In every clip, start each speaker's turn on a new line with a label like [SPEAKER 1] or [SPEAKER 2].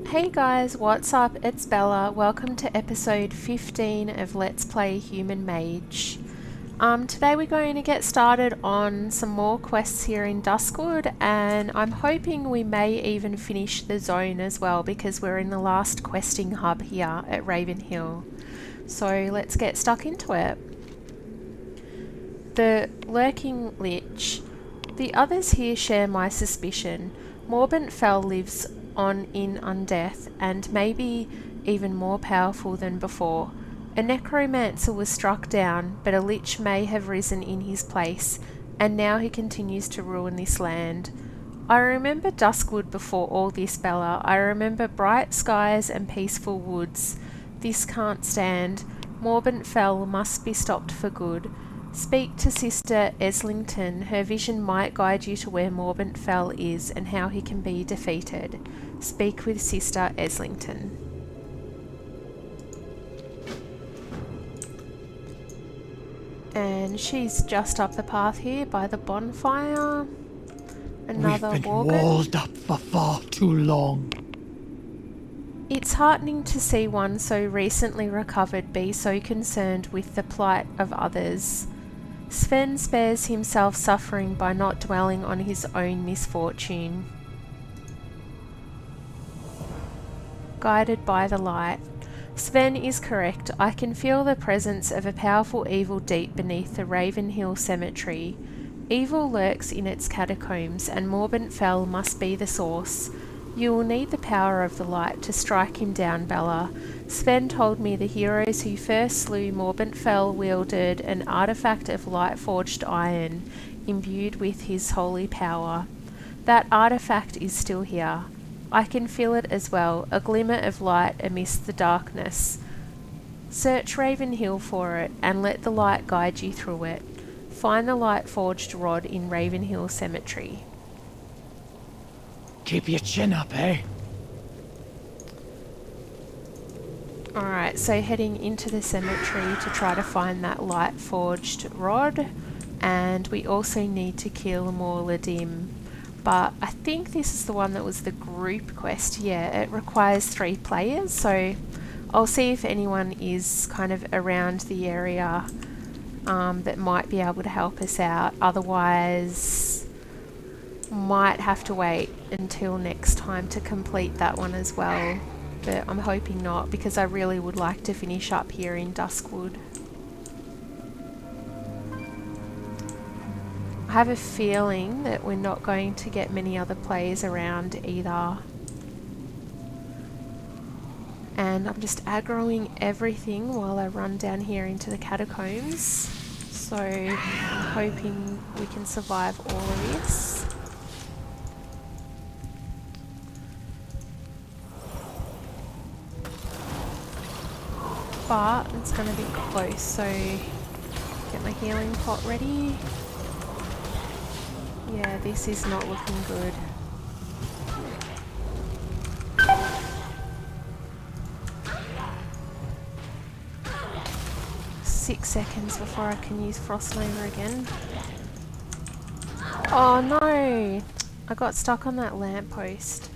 [SPEAKER 1] Hey guys, what's up? It's Bella. Welcome to episode 15 of Let's Play Human Mage. Today we're going to get started on some more quests here in Duskwood, and I'm hoping we may even finish the zone as well because we're in the last questing hub here at Ravenhill. So let's get stuck into it. The Lurking Lich. The others here share my suspicion. Mor'ladim lives on in undeath and maybe even more powerful than before. A necromancer was struck down, but a lich may have risen in his place, and now he continues to ruin this land. I remember Duskwood before all this, Bella. I remember bright skies and peaceful woods. This can't stand. Mor'ladim must be stopped for good. Speak to Sister Eslington. Her vision might guide you to where Mor'ladim is and how he can be defeated. Speak with Sister Eslington. And she's just up the path here by the bonfire. Another
[SPEAKER 2] We've been
[SPEAKER 1] Worgen.
[SPEAKER 2] walled up for far too long.
[SPEAKER 1] It's heartening to see one so recently recovered be so concerned with the plight of others. Sven spares himself suffering by not dwelling on his own misfortune. Guided by the light. Sven is correct. I can feel the presence of a powerful evil deep beneath the Ravenhill cemetery. Evil lurks in its catacombs, and Mor'ladim must be the source. You will need the power of the light to strike him down, Bella. Sven told me the heroes who first slew Mor'ladim wielded an artifact of light-forged iron, imbued with his holy power. That artifact is still here. I can feel it as well, a glimmer of light amidst the darkness. Search Ravenhill for it, and let the light guide you through it. Find the light-forged rod in Ravenhill Cemetery.
[SPEAKER 2] Keep your chin up, eh?
[SPEAKER 1] Alright, so heading into the cemetery to try to find that light-forged rod, and we also need to kill mor'ladim. But I think this is the one that was the group quest. Yeah, it requires 3 players, so I'll see if anyone is kind of around the area that might be able to help us out. Otherwise, might have to wait until next time to complete that one as well. But I'm hoping not, because I really would like to finish up here in Duskwood. I have a feeling that we're not going to get many other players around either. And I'm just aggroing everything while I run down here into the catacombs. So I'm hoping we can survive all of this. But it's going to be close, so get my healing pot ready. Yeah, this is not looking good. Six seconds before I can use Frost Nova again. Oh no! I got stuck on that lamppost.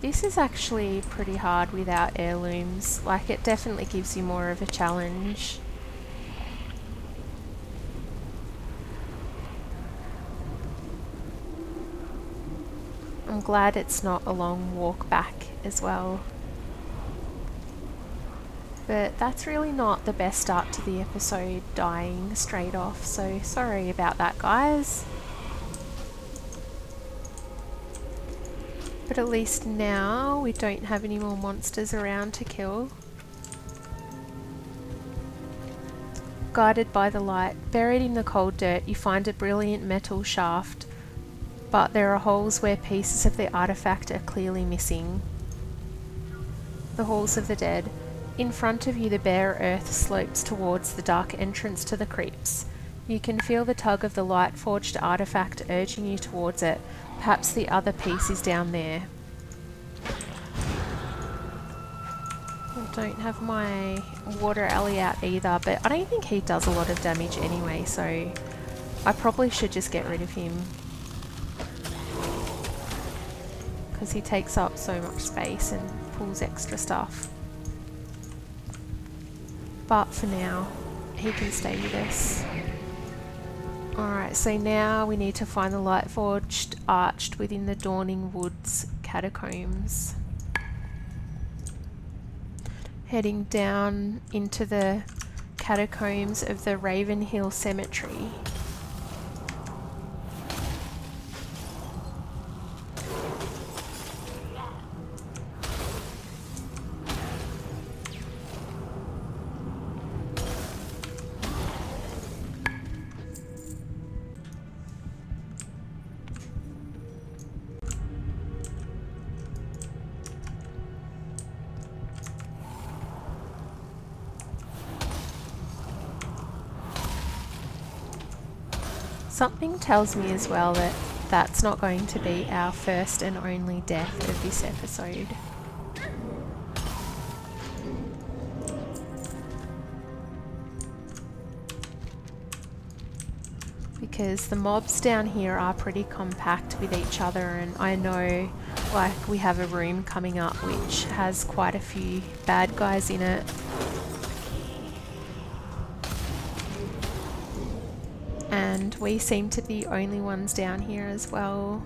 [SPEAKER 1] This is actually pretty hard without heirlooms. Like, it definitely gives you more of a challenge. I'm glad it's not a long walk back as well. But that's really not the best start to the episode, dying straight off, so sorry about that, guys. But at least now we don't have any more monsters around to kill. Guided by the light, buried in the cold dirt, you find a brilliant metal shaft, but there are holes where pieces of the artifact are clearly missing. The halls of the dead. In front of you, the bare earth slopes towards the dark entrance to the crypts. You can feel the tug of the light-forged artifact urging you towards it. Perhaps the other piece is down there. I don't have my water alley out either, but I don't think he does a lot of damage anyway, so I probably should just get rid of him. because he takes up so much space and pulls extra stuff. But for now, he can stay with us. Alright, so now we need to find the light forged arched within the Dawning Woods catacombs. Heading down into the catacombs of the Ravenhill Cemetery. Something tells me as well that that's not going to be our first and only death of this episode. Because the mobs down here are pretty compact with each other, and I know like we have a room coming up which has quite a few bad guys in it. And we seem to be the only ones down here as well.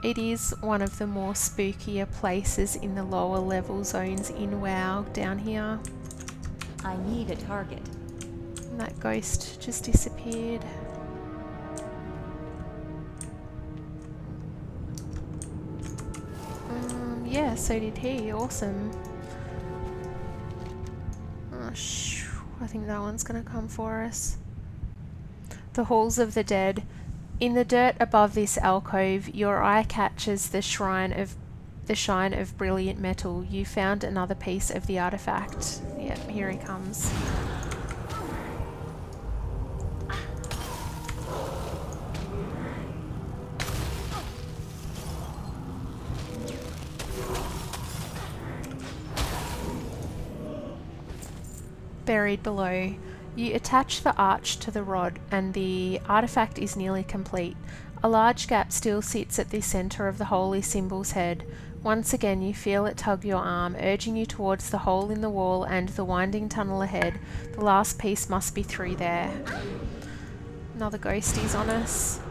[SPEAKER 1] It is one of the more spookier places in the lower level zones in WoW down here.
[SPEAKER 3] I need a target.
[SPEAKER 1] And that ghost just disappeared. Yeah, so did he. Awesome. I think that one's gonna come for us. The Halls of the Dead. In the dirt above this alcove, your eye catches the shine of brilliant metal. You found another piece of the artifact. Yep, here he comes. Buried below. You attach the arch to the rod and the artifact is nearly complete. A large gap still sits at the centre of the holy symbol's head. Once again you feel it tug your arm, urging you towards the hole in the wall and the winding tunnel ahead. The last piece must be through there. Another ghostie's on us.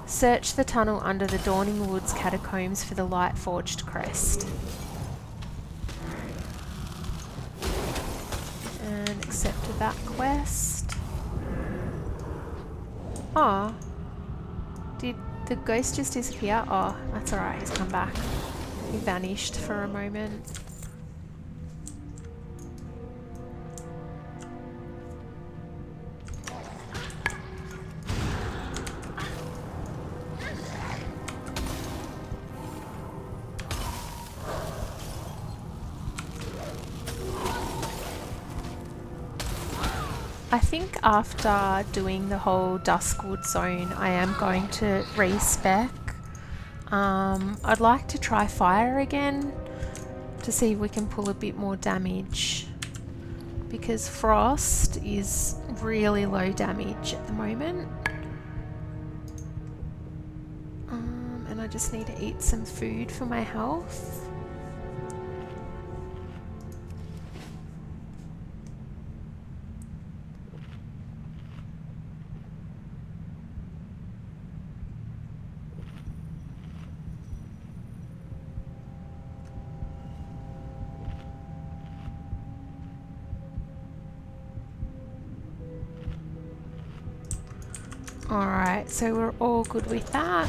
[SPEAKER 1] Search the tunnel under the Dawning Woods catacombs for the light forged crest. And accepted that quest. Oh, did the ghost just disappear? Oh, that's alright, he's come back. He vanished for a moment. I think after doing the whole Duskwood zone, I am going to respec. I'd like to try fire again to see if we can pull a bit more damage, because frost is really low damage at the moment. And I just need to eat some food for my health. Alright, so we're all good with that.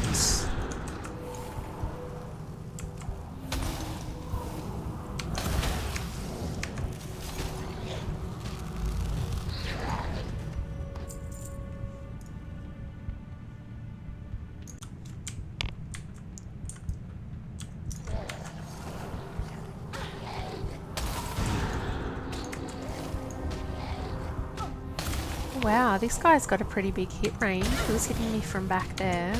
[SPEAKER 1] Wow, this guy's got a pretty big hit range. He was hitting me from back there.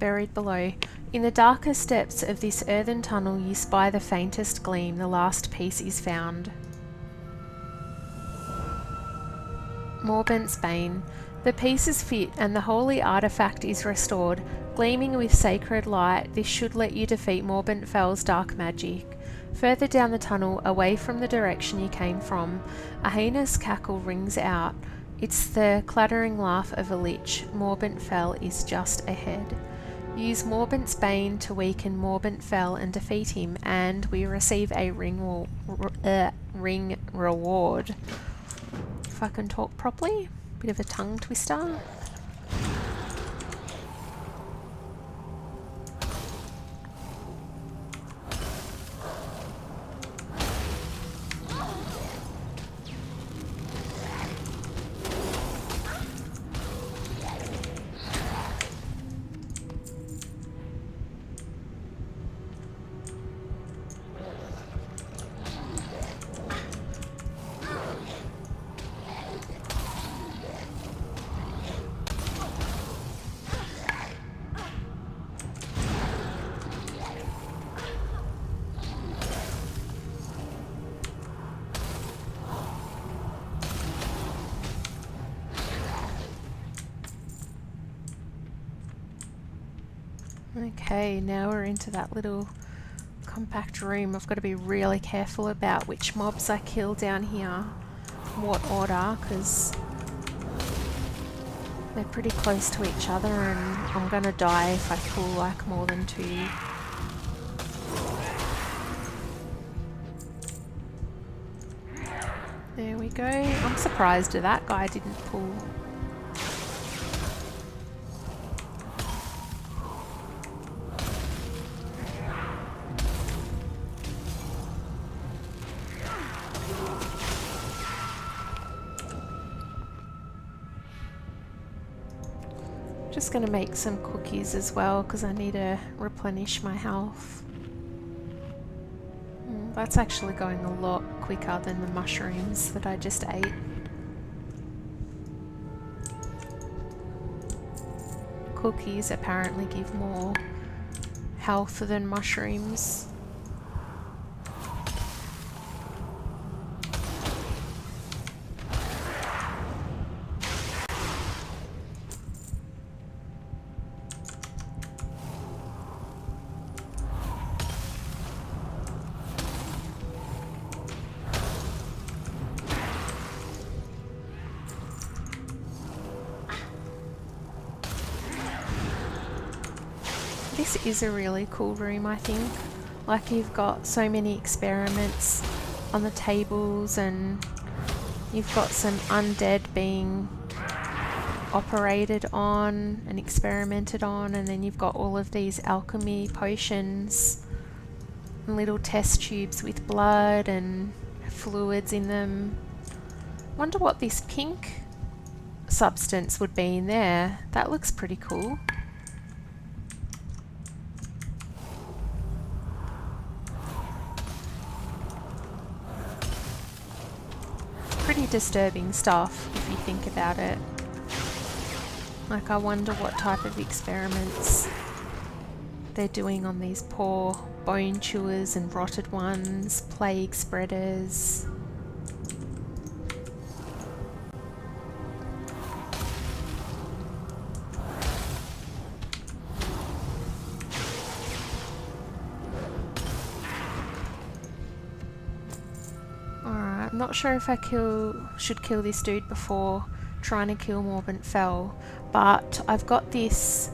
[SPEAKER 1] buried below. In the darkest depths of this earthen tunnel you spy the faintest gleam. The last piece is found. Morbent's Bane. The piece is fit and the holy artifact is restored. Gleaming with sacred light, this should let you defeat Morbent Fell's dark magic. Further down the tunnel, away from the direction you came from, a heinous cackle rings out. It's the clattering laugh of a lich. Morbent Fell is just ahead. Use Morbent's Bane to weaken Morbent Fell and defeat him, and we receive a ring reward. If I can talk properly. Bit of a tongue twister. Okay, now we're into that little compact room. I've got to be really careful about which mobs I kill down here, what order, because they're pretty close to each other and I'm going to die if I kill like more than two. There we go. I'm surprised that guy didn't pull. Just going to make some cookies as well because I need to replenish my health. That's actually going a lot quicker than the mushrooms that I just ate. Cookies apparently give more health than mushrooms. This is a really cool room, I think. Like, you've got so many experiments on the tables and you've got some undead being operated on and experimented on, and then you've got all of these alchemy potions and little test tubes with blood and fluids in them. Wonder what this pink substance would be in there. That looks pretty cool. Pretty disturbing stuff if you think about it. Like, I wonder what type of experiments they're doing on these poor bone chewers and rotted ones, plague spreaders. I'm not sure if I should kill this dude before trying to kill Morbent Fell, but I've got this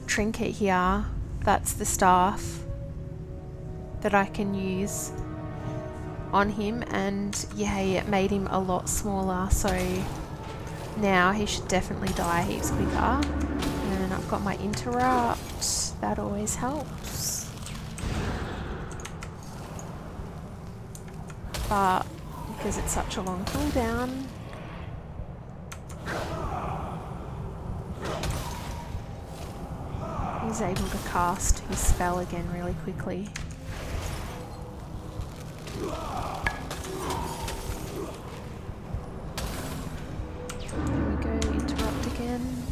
[SPEAKER 1] trinket here, that's the staff that I can use on him, and yay, it made him a lot smaller, so now he should definitely die heaps quicker. And I've got my interrupt, that always helps. But because it's such a long cooldown, he's able to cast his spell again really quickly. There we go, interrupt again.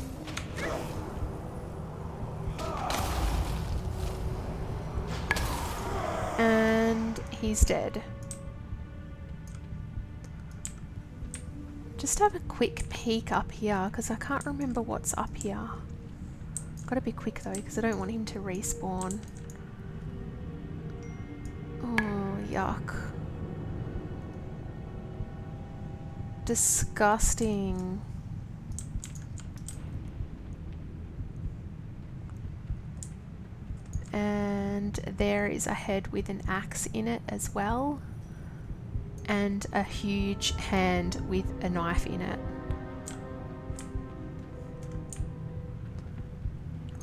[SPEAKER 1] he's dead. Just have a quick peek up here because I can't remember what's up here. Gotta be quick though because I don't want him to respawn. Oh, yuck. Disgusting. And there is a head with an axe in it as well, and a huge hand with a knife in it.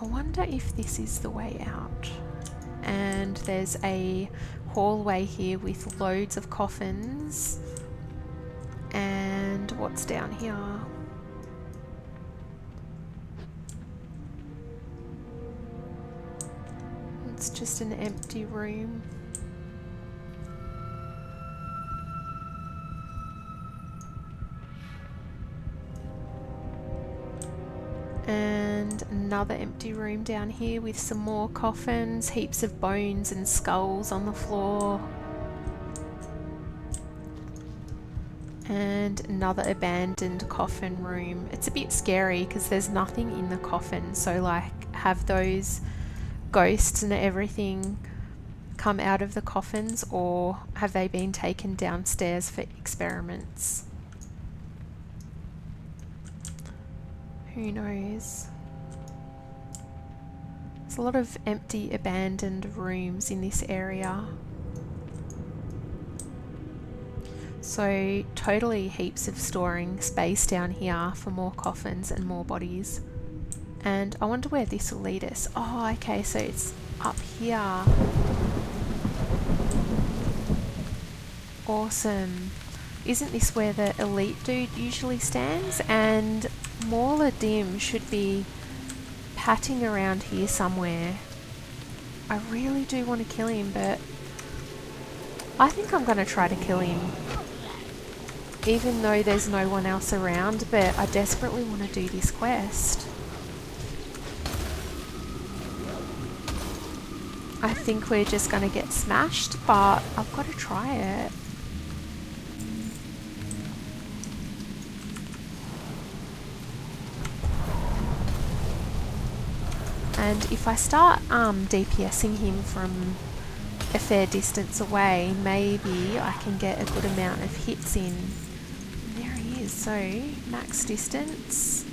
[SPEAKER 1] I wonder if this is the way out. And there's a hallway here with loads of coffins. And what's down here? It's just an empty room. And another empty room down here with some more coffins, heaps of bones and skulls on the floor. And another abandoned coffin room. It's a bit scary because there's nothing in the coffin, so like have those ghosts and everything come out of the coffins, or have they been taken downstairs for experiments? Who knows? There's a lot of empty abandoned rooms in this area. So totally heaps of storing space down here for more coffins and more bodies. And I wonder where this will lead us. Oh, okay, so it's up here. Awesome. Isn't this where the elite dude usually stands? And mor'ladim should be patting around here somewhere. I really do want to kill him, but I think I'm going to try to kill him. Even though there's no one else around, but I desperately want to do this quest. I think we're just going to get smashed, but I've got to try it. And if I start DPSing him from a fair distance away, maybe I can get a good amount of hits in. And there he is, so max distance.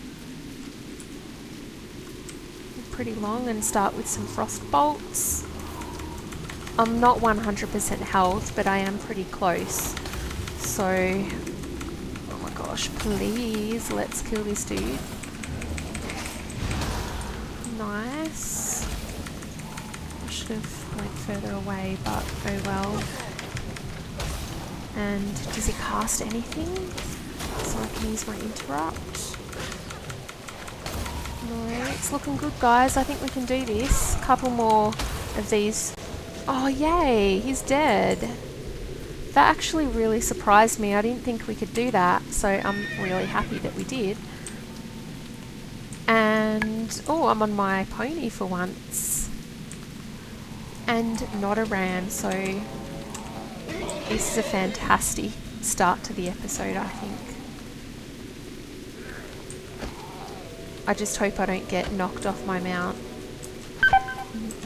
[SPEAKER 1] Pretty long, and start with some frost bolts. I'm not 100% health, but I am pretty close. So, oh my gosh, please, let's kill this dude. Nice. I should have went further away, but oh well. And does he cast anything? So I can use my interrupt. No, it's looking good, guys. I think we can do this. Couple more of these. Oh, yay, he's dead. That actually really surprised me. I didn't think we could do that, so I'm really happy that we did. And, oh, I'm on my pony for once. And not a ram, so this is a fantastic start to the episode, I think. I just hope I don't get knocked off my mount.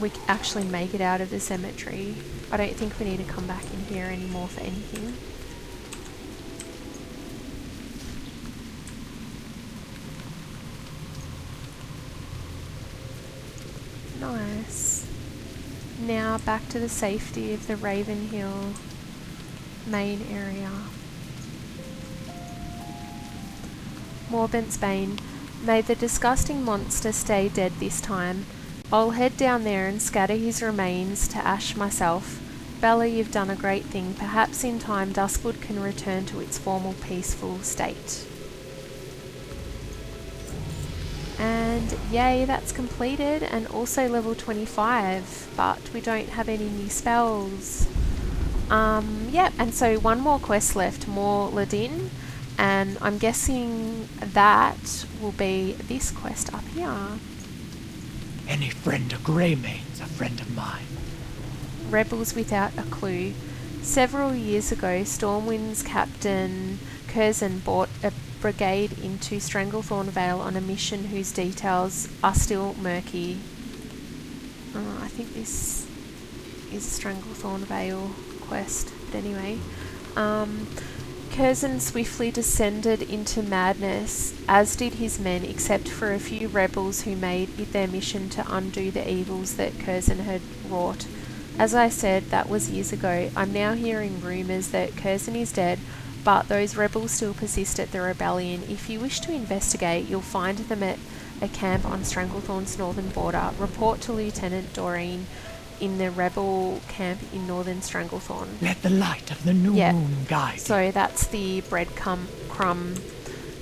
[SPEAKER 1] We actually make it out of the cemetery. I don't think we need to come back in here anymore for anything. Nice. Now back to the safety of the Ravenhill main area. Morbent's Bane. May the disgusting monster stay dead this time. I'll head down there and scatter his remains to ash myself. Bella, you've done a great thing. Perhaps in time Duskwood can return to its former peaceful state. And yay, that's completed, and also level 25, but we don't have any new spells. Yeah, and so one more quest left, mor'ladim, and I'm guessing that will be this quest up here.
[SPEAKER 2] Any friend of Greymane's a friend of mine.
[SPEAKER 1] Rebels without a clue. Several years ago, Stormwind's captain Curzon brought a brigade into Stranglethorn Vale on a mission whose details are still murky. I think this is Stranglethorn Vale quest, but anyway. Curzon swiftly descended into madness, as did his men, except for a few rebels who made it their mission to undo the evils that Curzon had wrought. As I said, that was years ago. I'm now hearing rumours that Curzon is dead, but those rebels still persist at the rebellion. If you wish to investigate, you'll find them at a camp on Stranglethorn's northern border. Report to Lieutenant Doreen in the rebel camp in northern Stranglethorn.
[SPEAKER 2] Let the light of the new moon guide.
[SPEAKER 1] So that's the breadcrumb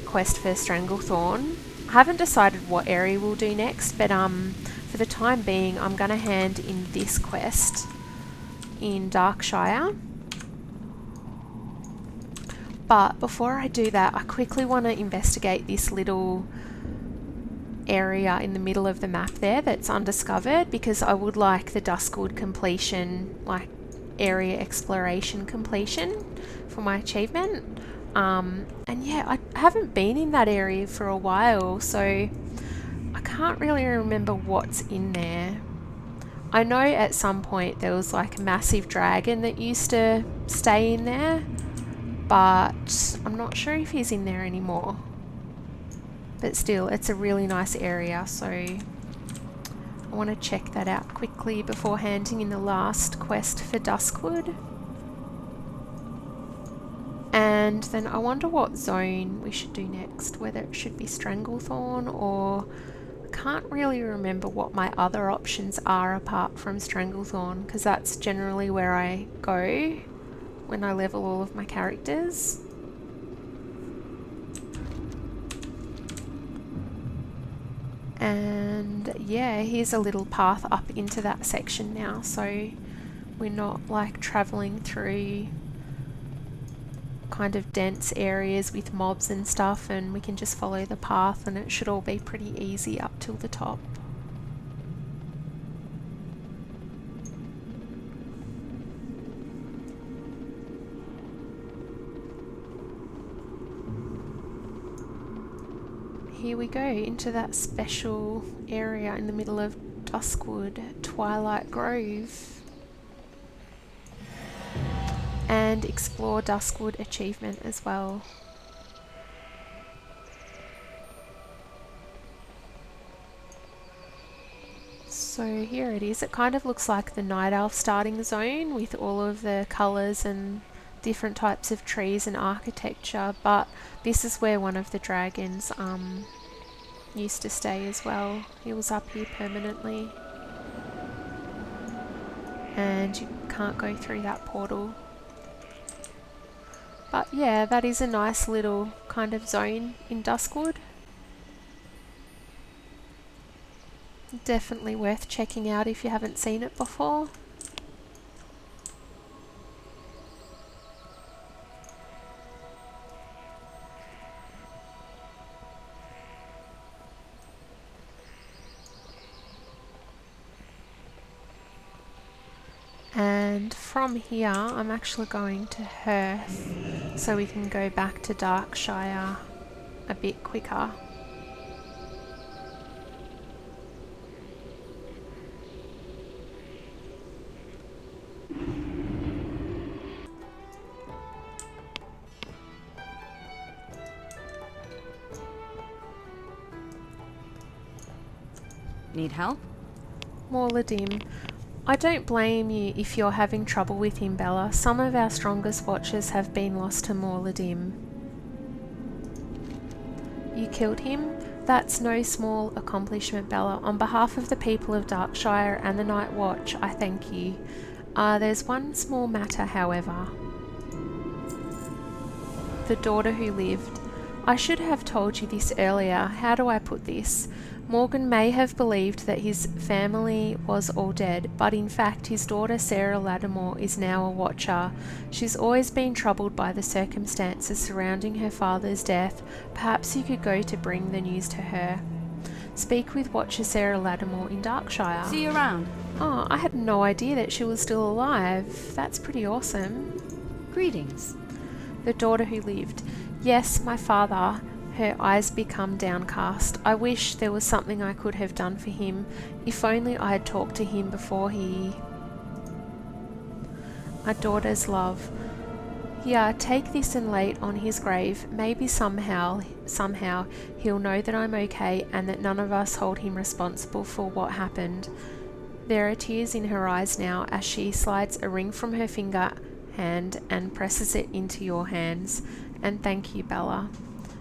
[SPEAKER 1] quest for Stranglethorn. I haven't decided what area we'll do next, but for the time being, I'm going to hand in this quest in Darkshire. But before I do that, I quickly want to investigate this little area in the middle of the map there that's undiscovered, because I would like the Duskwood completion, like area exploration completion for my achievement. And yeah, I haven't been in that area for a while, so I can't really remember what's in there. I know at some point there was like a massive dragon that used to stay in there, but I'm not sure if he's in there anymore. But still, it's a really nice area, so I want to check that out quickly before handing in the last quest for Duskwood. And then I wonder what zone we should do next, whether it should be Stranglethorn, or I can't really remember what my other options are apart from Stranglethorn, because that's generally where I go when I level all of my characters. And yeah, here's a little path up into that section now, so we're not like travelling through kind of dense areas with mobs and stuff, and we can just follow the path and it should all be pretty easy up till the top. Here we go, into that special area in the middle of Duskwood, Twilight Grove. And explore Duskwood achievement as well. So here it is. It kind of looks like the Night Elf starting zone with all of the colours and different types of trees and architecture, but this is where one of the dragons used to stay as well. He was up here permanently, and you can't go through that portal. But yeah, that is a nice little kind of zone in Duskwood. Definitely worth checking out if you haven't seen it before. And from here, I'm actually going to Hearth, so we can go back to Darkshire a bit quicker.
[SPEAKER 3] Need help?
[SPEAKER 1] Mor'ladim. I don't blame you if you're having trouble with him, Bella. Some of our strongest watchers have been lost to Mor'ladim. You killed him? That's no small accomplishment, Bella. On behalf of the people of Darkshire and the Night Watch, I thank you. There's one small matter, however. The daughter who lived. I should have told you this earlier. How do I put this? Morgan may have believed that his family was all dead, but in fact his daughter Sarah Lattimore is now a watcher. She's always been troubled by the circumstances surrounding her father's death. Perhaps you could go to bring the news to her. Speak with Watcher Sarah Lattimore in Darkshire.
[SPEAKER 3] See you around.
[SPEAKER 1] Oh, I had no idea that she was still alive. That's pretty awesome.
[SPEAKER 3] Greetings.
[SPEAKER 1] The daughter who lived. Yes, my father. Her eyes become downcast. I wish there was something I could have done for him. If only I had talked to him before he... A daughter's love. Yeah, take this and lay it on his grave. Maybe somehow he'll know that I'm okay and that none of us hold him responsible for what happened. There are tears in her eyes now as she slides a ring from her hand and presses it into your hands. And thank you, Bella.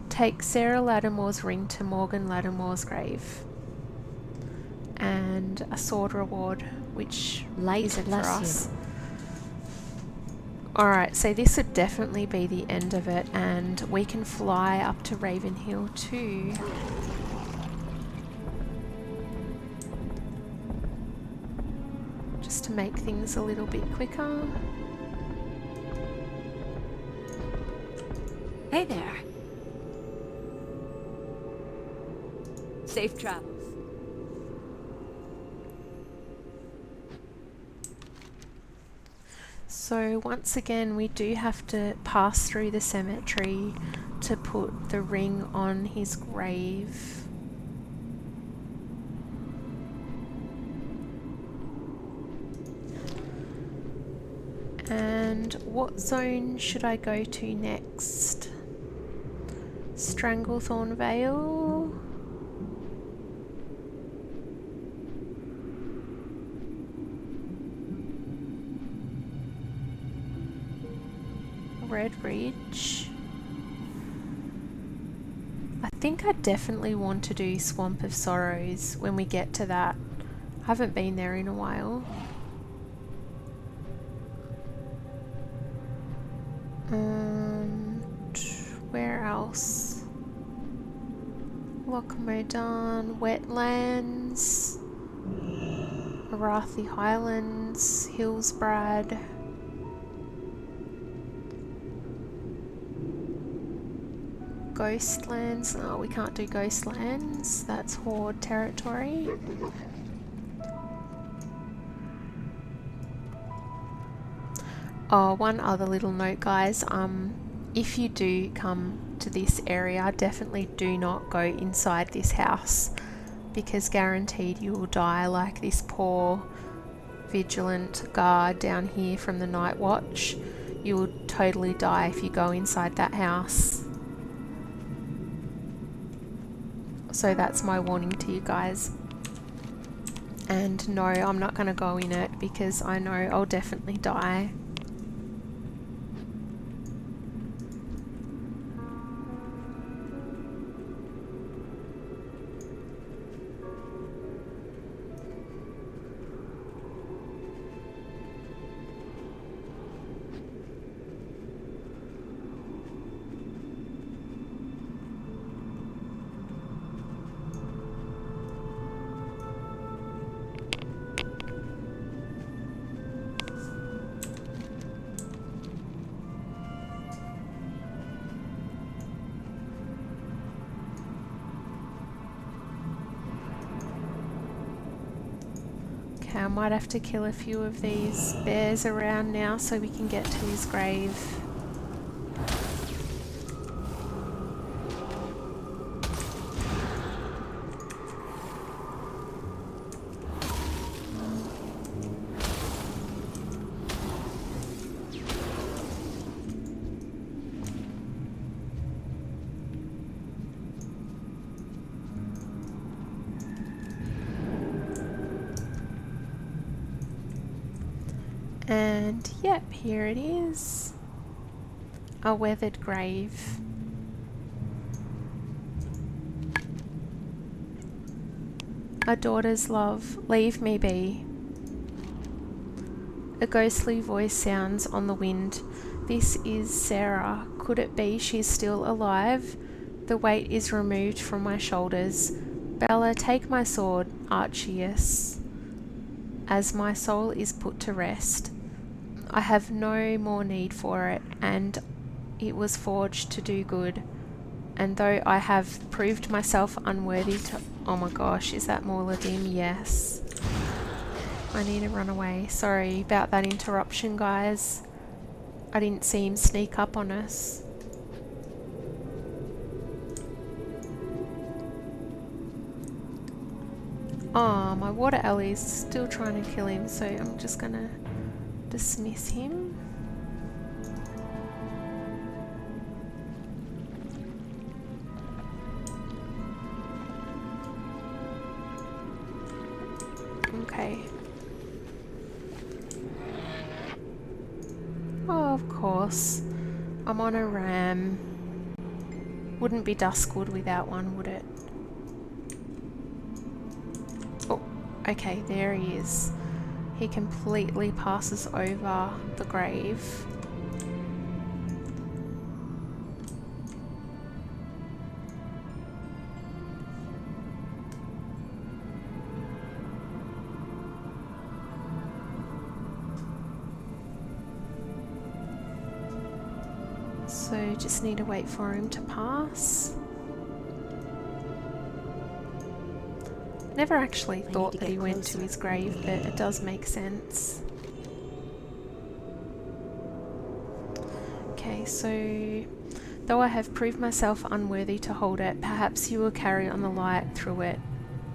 [SPEAKER 1] Take Sarah Lattimore's ring to Morgan Lattimore's grave. And a sword reward, which isn't for us. Alright, so this would definitely be the end of it, and we can fly up to Ravenhill too. Just to make things a little bit quicker.
[SPEAKER 3] Hey there. Safe travels.
[SPEAKER 1] So once again we do have to pass through the cemetery to put the ring on his grave. And what zone should I go to next? Stranglethorn Vale? Red Ridge. I think I definitely want to do Swamp of Sorrows when we get to that. I haven't been there in a while. Where else? Lochmodan, Wetlands, Arathi Highlands, Hillsbrad. Ghostlands. No, we can't do Ghostlands. That's Horde territory. Oh, one other little note, guys. If you do come to this area, definitely do not go inside this house, because guaranteed you will die like this poor vigilant guard down here from the Night Watch. You will totally die if you go inside that house. So that's my warning to you guys. And no, I'm not going to go in it because I know I'll definitely die. Okay, I might have to kill a few of these bears around now so we can get to his grave. And yep, here it is. A weathered grave. A daughter's love, leave me be. A ghostly voice sounds on the wind. This is Sarah. Could it be she's still alive? The weight is removed from my shoulders. Bella, take my sword, Archias, as my soul is put to rest. I have no more need for it, and it was forged to do good, And though I have proved myself unworthy to... Oh my gosh, is that mor'ladim? Yes. I need to run away. Sorry about that interruption, guys. I didn't see him sneak up on us. Oh, my water ellie's still trying to kill him, so I'm just gonna dismiss him. Okay. Oh, of course. I'm on a ram. Wouldn't be Duskwood without one, would it? Oh, okay, there he is. He completely passes over the grave. So just need to wait for him to pass. Never actually thought that he went to his grave, but it does make sense. Okay, so though I have proved myself unworthy to hold it, perhaps you will carry on the light through it,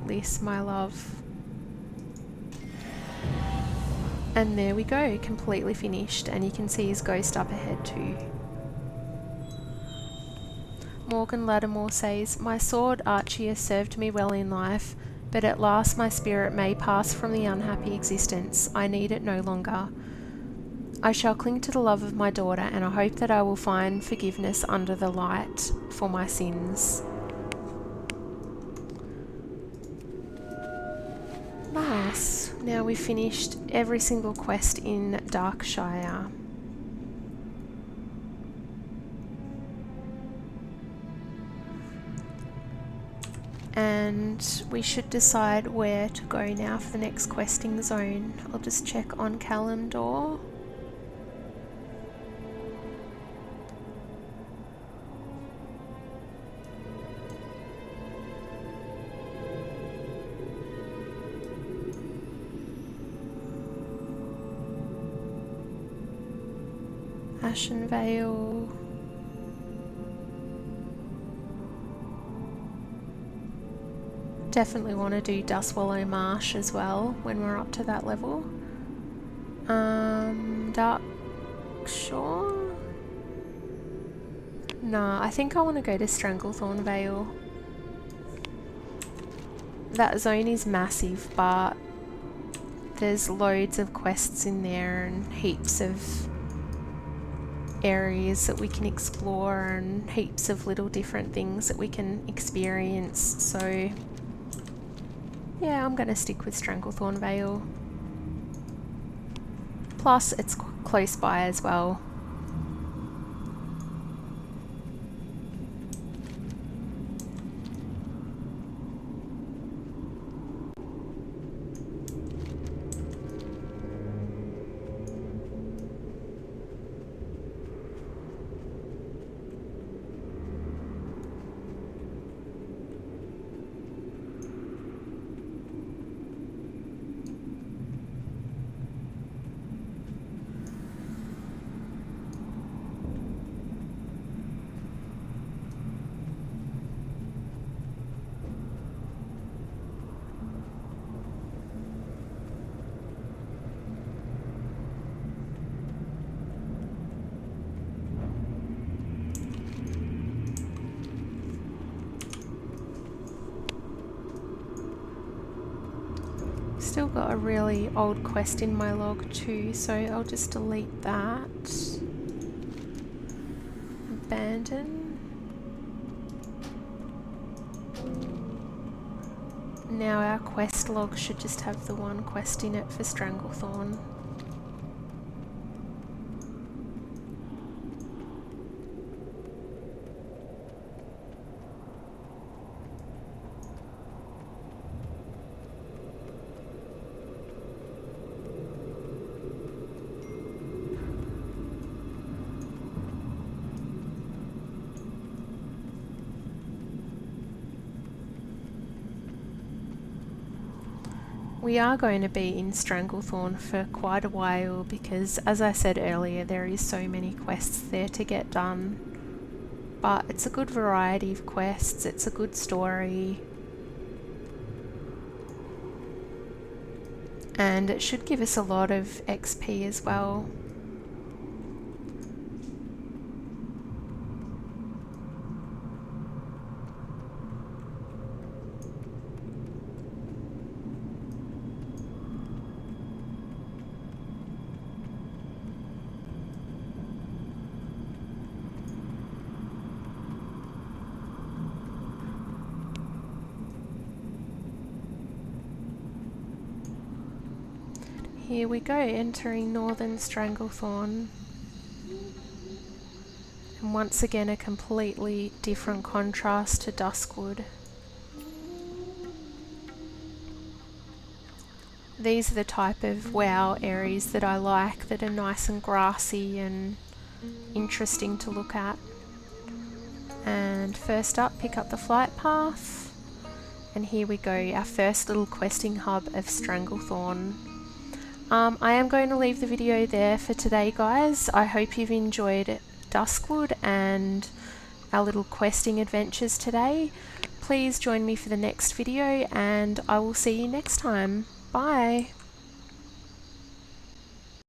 [SPEAKER 1] Liz, my love. And there we go, completely finished, and you can see his ghost up ahead too. Morgan Lattimore says, "My sword Archie has served me well in life, but at last my spirit may pass from the unhappy existence. I need it no longer. I shall cling to the love of my daughter, and I hope that I will find forgiveness under the light for my sins." Nice. Now we've finished every single quest in Darkshire. And we should decide where to go now for the next questing zone. I'll just check on Kalimdor. Ashen Vale. Definitely want to do Dustwallow Marsh as well when we're up to that level. Dark Shore? Nah, I think I want to go to Stranglethorn Vale. That zone is massive, but there's loads of quests in there and heaps of areas that we can explore and heaps of little different things that we can experience, so yeah, I'm going to stick with Stranglethorn Vale. Plus, it's close by as well. Still got a really old quest in my log too, so I'll just delete that. Abandon. Now our quest log should just have the one quest in it for Stranglethorn. we are going to be in Stranglethorn for quite a while because, as I said earlier, there is so many quests there to get done. But it's a good variety of quests, it's a good story, and it should give us a lot of XP as well. Here we go, entering Northern Stranglethorn. And once again a completely different contrast to Duskwood. These are the type of WoW areas that I like, that are nice and grassy and interesting to look at. And first up, pick up the flight path. And here we go, our first little questing hub of Stranglethorn. I am going to leave the video there for today, guys. I hope you've enjoyed Duskwood and our little questing adventures today. Please join me for the next video and I will see you next time. Bye!